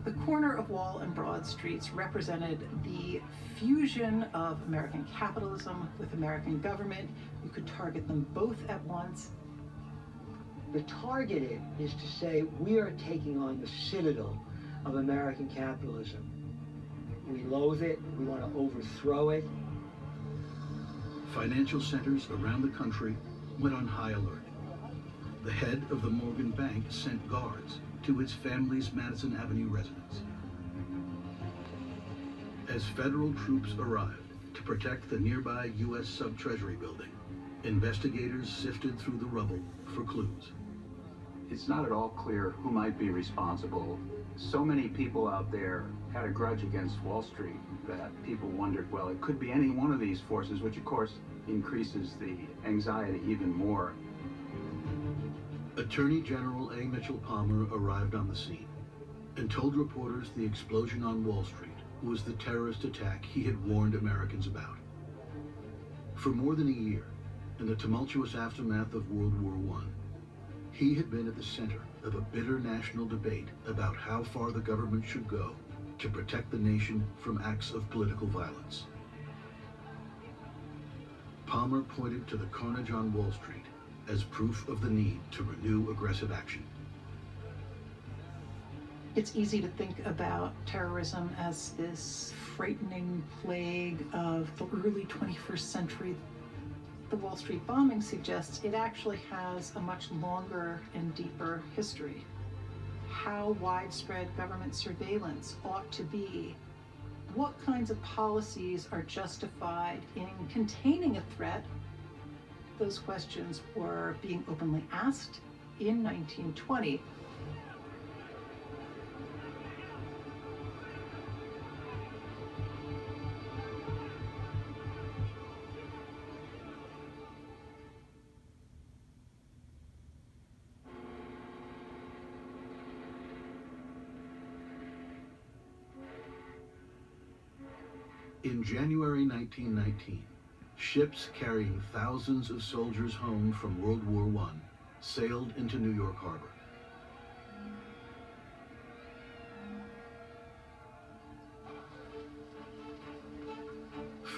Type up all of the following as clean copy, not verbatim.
The corner of Wall and Broad Streets represented the fusion of American capitalism with American government. You could target them both at once. The targeted is to say we are taking on the citadel of American capitalism. We loathe it, we want to overthrow it. Financial centers around the country went on high alert. The head of the Morgan Bank sent guards to his family's Madison Avenue residence. As federal troops arrived to protect the nearby U.S. Sub-Treasury building, investigators sifted through the rubble for clues. It's not at all clear who might be responsible. So many people out there had a grudge against Wall Street that people wondered, well, it could be any one of these forces, which of course increases the anxiety even more. Attorney General A. Mitchell Palmer arrived on the scene and told reporters the explosion on Wall Street was the terrorist attack he had warned Americans about. For more than a year, in the tumultuous aftermath of World War I, he had been at the center of a bitter national debate about how far the government should go to protect the nation from acts of political violence. Palmer pointed to the carnage on Wall Street as proof of the need to renew aggressive action. It's easy to think about terrorism as this frightening plague of the early 21st century. The Wall Street bombing suggests it actually has a much longer and deeper history. How widespread government surveillance ought to be, what kinds of policies are justified in containing a threat. Those questions were being openly asked in 1920. In January 1919, ships carrying thousands of soldiers home from World War I sailed into New York Harbor.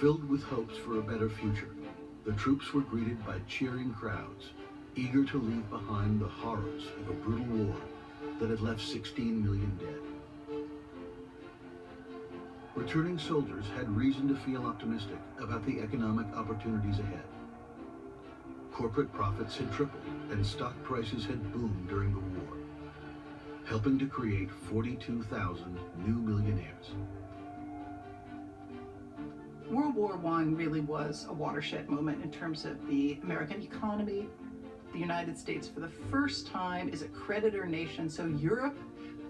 Filled with hopes for a better future, the troops were greeted by cheering crowds, eager to leave behind the horrors of a brutal war that had left 16 million dead. Returning soldiers had reason to feel optimistic about the economic opportunities ahead. Corporate profits had tripled and stock prices had boomed during the war, helping to create 42,000 new millionaires. World War I really was a watershed moment in terms of the American economy. The United States, for the first time, is a creditor nation, so Europe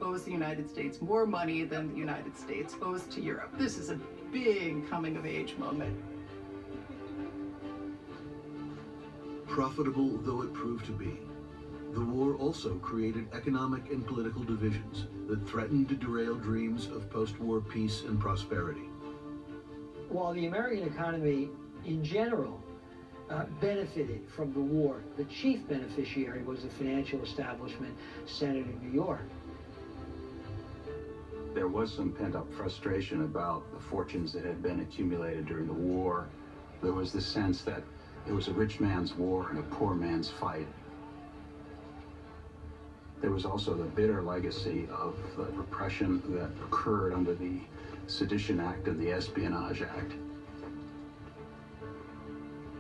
owes the United States more money than the United States owes to Europe. This is a big coming-of-age moment. Profitable though it proved to be, the war also created economic and political divisions that threatened to derail dreams of post-war peace and prosperity. While the American economy in general benefited from the war, the chief beneficiary was the financial establishment centered in New York. There was some pent-up frustration about the fortunes that had been accumulated during the war. There was the sense that it was a rich man's war and a poor man's fight. There was also the bitter legacy of the repression that occurred under the Sedition Act and the Espionage Act.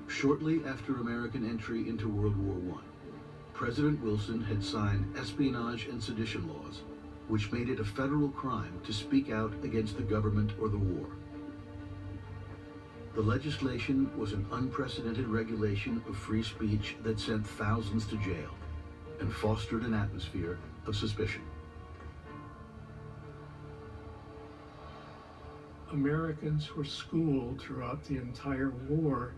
Shortly after American entry into World War I, President Wilson had signed espionage and sedition laws, which made it a federal crime to speak out against the government or the war. The legislation was an unprecedented regulation of free speech that sent thousands to jail and fostered an atmosphere of suspicion. Americans were schooled throughout the entire war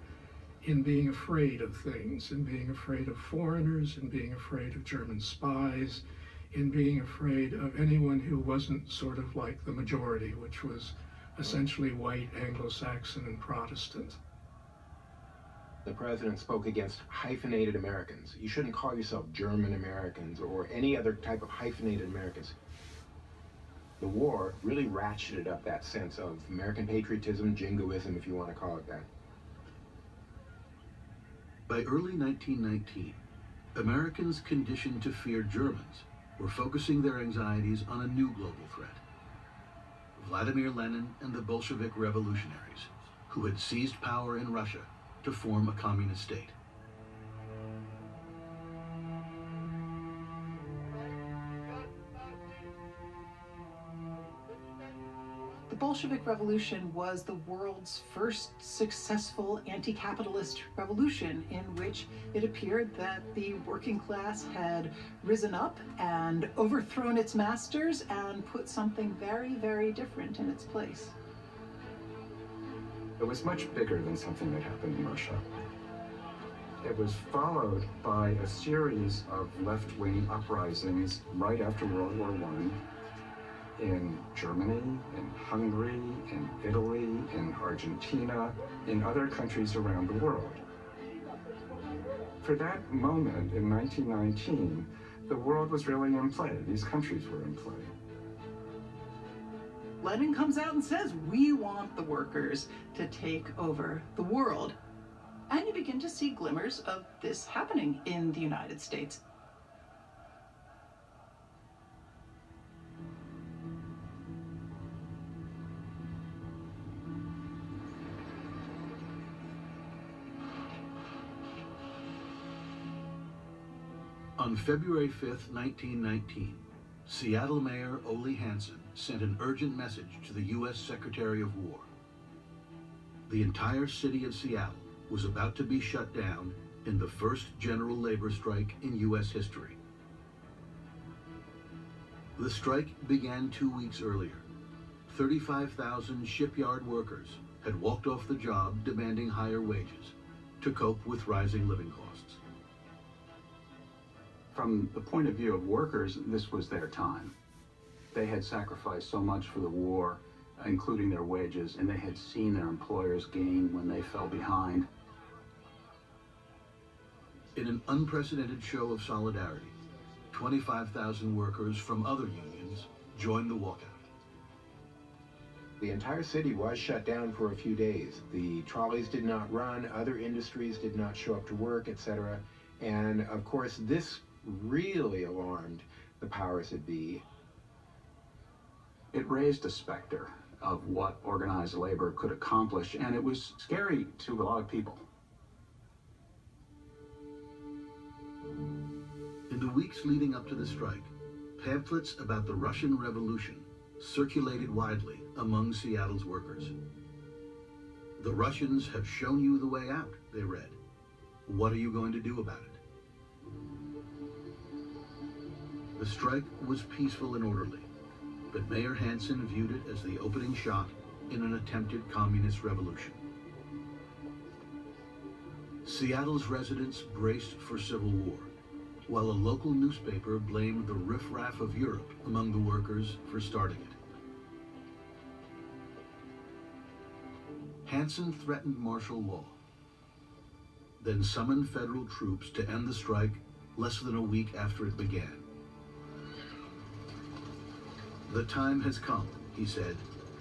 in being afraid of things, in being afraid of foreigners, in being afraid of German spies, in being afraid of anyone who wasn't sort of like the majority, which was essentially white, Anglo-Saxon, and Protestant. The president spoke against hyphenated Americans. You shouldn't call yourself German Americans or any other type of hyphenated Americans. The war really ratcheted up that sense of American patriotism, jingoism, if you want to call it that. By early 1919, Americans conditioned to fear Germans were focusing their anxieties on a new global threat: Vladimir Lenin and the Bolshevik revolutionaries, who had seized power in Russia to form a communist state. The Bolshevik Revolution was the world's first successful anti-capitalist revolution, in which it appeared that the working class had risen up and overthrown its masters and put something very, very different in its place. It was much bigger than something that happened in Russia. It was followed by a series of left-wing uprisings right after World War I in Germany, in Hungary, in Italy, in Argentina, in other countries around the world. For that moment in 1919, the world was really in play. These countries were in play. Lenin comes out and says, we want the workers to take over the world. And you begin to see glimmers of this happening in the United States. On February 5th, 1919, Seattle Mayor Ole Hansen sent an urgent message to the U.S. Secretary of War. The entire city of Seattle was about to be shut down in the first general labor strike in U.S. history. The strike began 2 weeks earlier. 35,000 shipyard workers had walked off the job demanding higher wages to cope with rising living costs. From the point of view of workers, this was their time. They had sacrificed so much for the war, including their wages, and they had seen their employers gain when they fell behind. In an unprecedented show of solidarity, 25,000 workers from other unions joined the walkout. The entire city was shut down for a few days. The trolleys did not run, other industries did not show up to work, etc. And of course, this really alarmed the powers that be. It raised a specter of what organized labor could accomplish, and it was scary to a lot of people. In the weeks leading up to the strike, pamphlets about the Russian Revolution circulated widely among Seattle's workers. "The Russians have shown you the way out," they read. "What are you going to do about it?" The strike was peaceful and orderly, but Mayor Hansen viewed it as the opening shot in an attempted communist revolution. Seattle's residents braced for civil war, while a local newspaper blamed the riffraff of Europe among the workers for starting it. Hansen threatened martial law, then summoned federal troops to end the strike less than a week after it began. "The time has come," he said,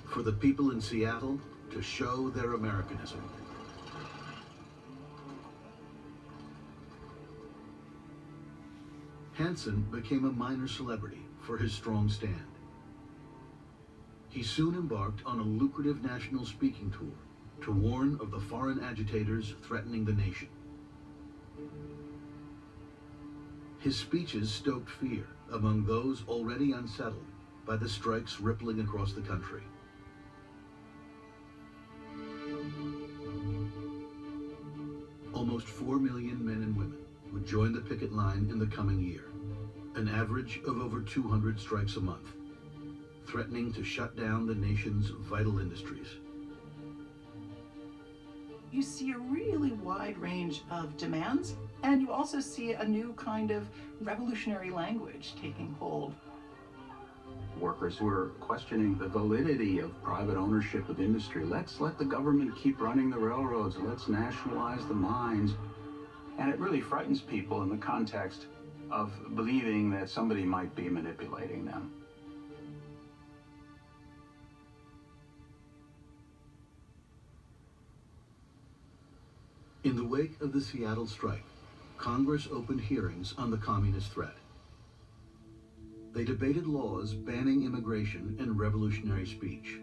"for the people in Seattle to show their Americanism." Hansen became a minor celebrity for his strong stand. He soon embarked on a lucrative national speaking tour to warn of the foreign agitators threatening the nation. His speeches stoked fear among those already unsettled by the strikes rippling across the country. Almost 4 million men and women would join the picket line in the coming year, an average of over 200 strikes a month, threatening to shut down the nation's vital industries. You see a really wide range of demands, and you also see a new kind of revolutionary language taking hold. Workers were questioning the validity of private ownership of industry. Let's let the government keep running the railroads. Let's nationalize the mines. And it really frightens people in the context of believing that somebody might be manipulating them. In the wake of the Seattle strike, Congress opened hearings on the communist threat. They debated laws banning immigration and revolutionary speech,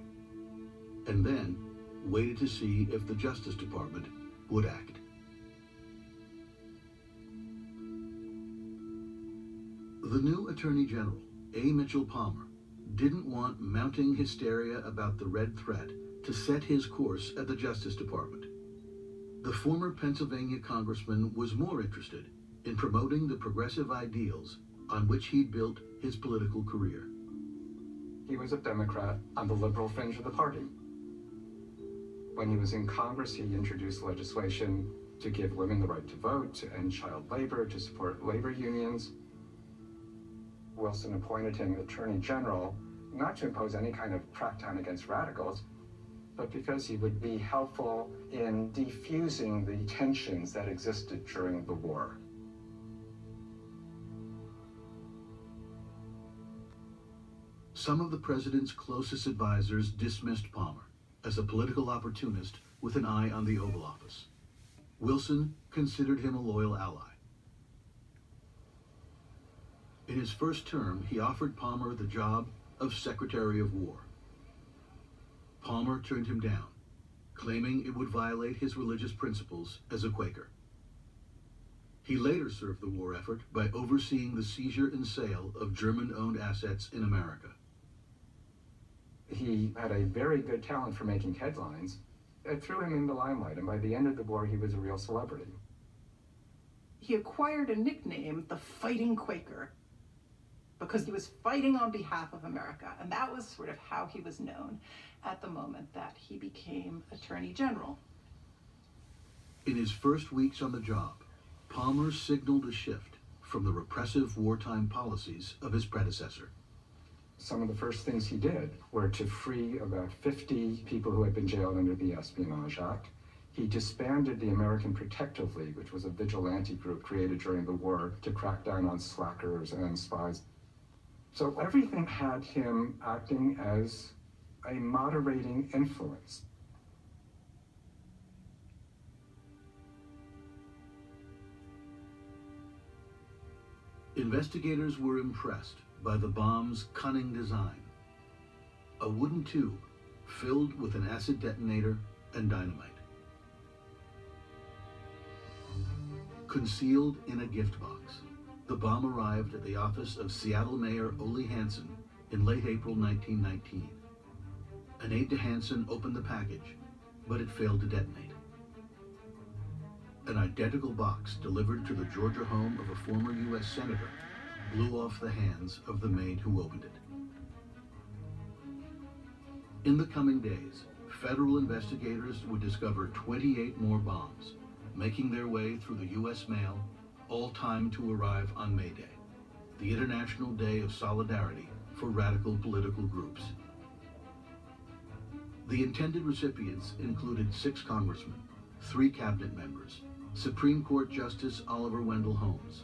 and then waited to see if the Justice Department would act. The new Attorney General, A. Mitchell Palmer, didn't want mounting hysteria about the red threat to set his course at the Justice Department. The former Pennsylvania congressman was more interested in promoting the progressive ideals on which he'd built his political career. He was a Democrat on the liberal fringe of the party. When he was in Congress, he introduced legislation to give women the right to vote, to end child labor, to support labor unions. Wilson appointed him Attorney General, not to impose any kind of crackdown against radicals, but because he would be helpful in defusing the tensions that existed during the war. Some of the president's closest advisors dismissed Palmer as a political opportunist with an eye on the Oval Office. Wilson considered him a loyal ally. In his first term, he offered Palmer the job of Secretary of War. Palmer turned him down, claiming it would violate his religious principles as a Quaker. He later served the war effort by overseeing the seizure and sale of German-owned assets in America. He had a very good talent for making headlines. It threw him in the limelight, and by the end of the war, he was a real celebrity. He acquired a nickname, the Fighting Quaker, because he was fighting on behalf of America, and that was sort of how he was known at the moment that he became Attorney General. In his first weeks on the job, Palmer signaled a shift from the repressive wartime policies of his predecessor. Some of the first things he did were to free about 50 people who had been jailed under the Espionage Act. He disbanded the American Protective League, which was a vigilante group created during the war to crack down on slackers and spies. So everything had him acting as a moderating influence. Investigators were impressed by the bomb's cunning design. A wooden tube filled with an acid detonator and dynamite. Concealed in a gift box, the bomb arrived at the office of Seattle Mayor Ole Hansen in late April 1919. An aide to Hansen opened the package, but it failed to detonate. An identical box delivered to the Georgia home of a former U.S. senator blew off the hands of the maid who opened it. In the coming days, federal investigators would discover 28 more bombs, making their way through the U.S. mail, all timed to arrive on May Day, the International Day of Solidarity for radical political groups. The intended recipients included 6 congressmen, 3 cabinet members, Supreme Court Justice Oliver Wendell Holmes,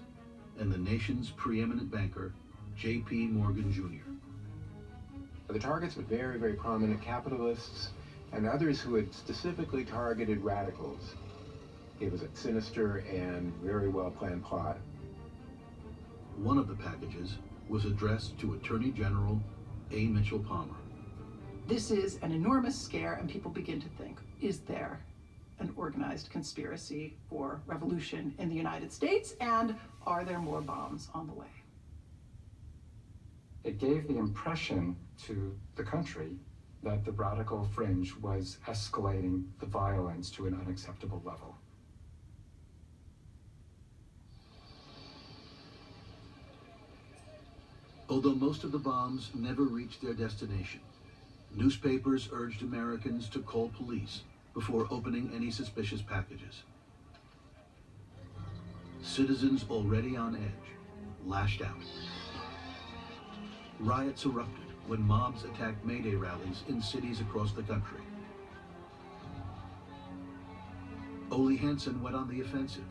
and the nation's preeminent banker, J.P. Morgan, Jr. The targets were very, very prominent capitalists and others who had specifically targeted radicals. It was a sinister and very well-planned plot. One of the packages was addressed to Attorney General A. Mitchell Palmer. This is an enormous scare, and people begin to think, is there an organized conspiracy for revolution in the United States, and are there more bombs on the way? It gave the impression to the country that the radical fringe was escalating the violence to an unacceptable level. Although most of the bombs never reached their destination, newspapers urged Americans to call police before opening any suspicious packages. Citizens already on edge lashed out. Riots erupted when mobs attacked May Day rallies in cities across the country. Ole Hansen went on the offensive,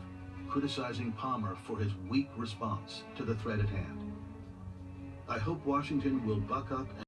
criticizing Palmer for his weak response to the threat at hand. I hope Washington will buck up and